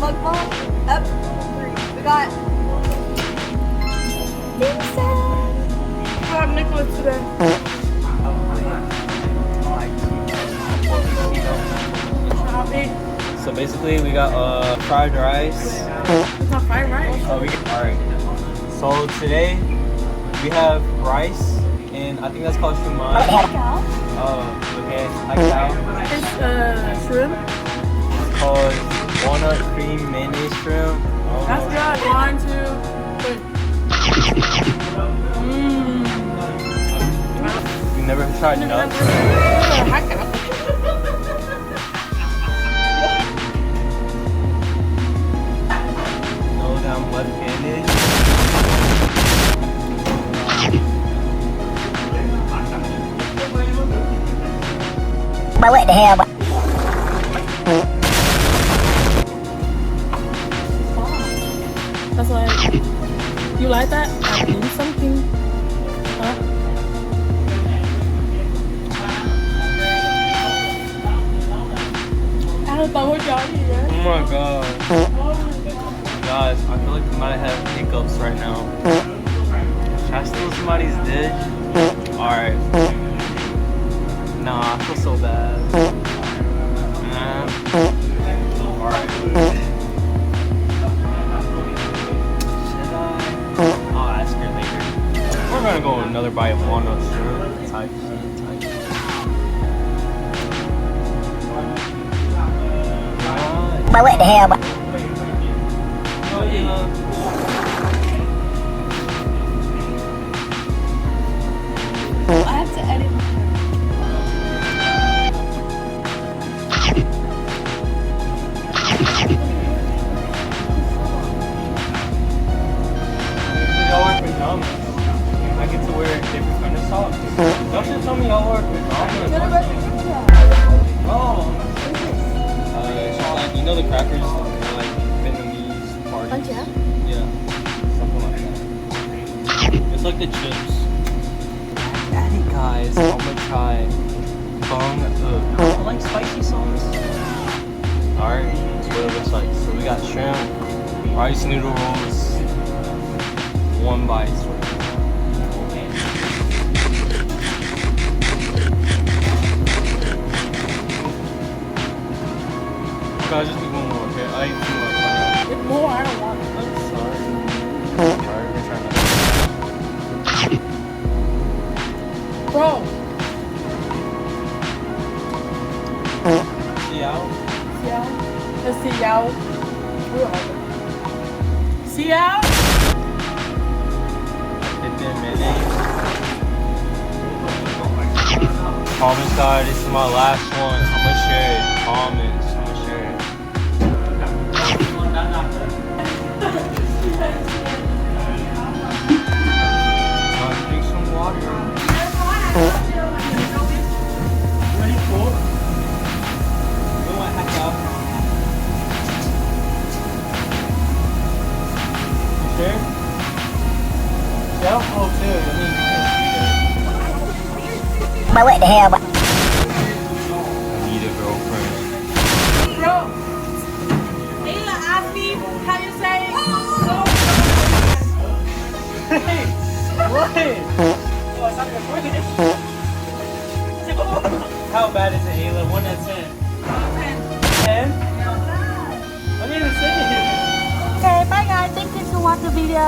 Mukbang F3. We got pizza. We got Nicholas today. So basically, we got fried rice. It's not fried rice. All right. So today we have rice, and I think that's called shumai. Oh, okay. Like that. It's shrimp. It's called walnut cream mayonnaise shrimp. Oh. That's good. 1, 2, 3. You never tried nuts? No, that I'm left-handed. But what the hell? That's like, you like that? I need something. Huh? I don't know what y'all eat, right? Oh my god. Guys, I feel like we might have hiccups right now. Should I steal somebody's dish? Alright. Nah, I feel so bad. Alright. Should I? I'll ask her later. We're gonna go with another bite of walnut shrimp. Type shit. But what the hell? I have to edit. Y'all wear pajamas. I get to wear different kind of socks. Y'all should tell me y'all wear pajamas. Oh. It's like, you know the crackers, like Vietnamese parties. Yeah. Something like that. It's like the chips. Hey guys, I'm gonna try bong. I like spicy sauce. Alright, that's what it looks like. So we got shrimp, rice noodle rolls, 1 bite. Guys, just eat 1 more, okay? I ate 2 more. It's more, I don't want it. I'm sorry. Alright, we're trying to. Bro. See out? Let's see y'all. See y'all? Hit them mayonnaise. Promise guys, this is my last one. I'm gonna share it. Promise. I'm gonna share it. Drink some water. Ready for? You want to hack out? You sure? Yeah? Oh, too. I mean, But what the hell? I need a girlfriend. Bro. Ayla asked me how you say Hey! What? How bad is it, Ayla? 1 to 10. 10? I didn't even say it. Okay, bye guys. Thank you for watching the video.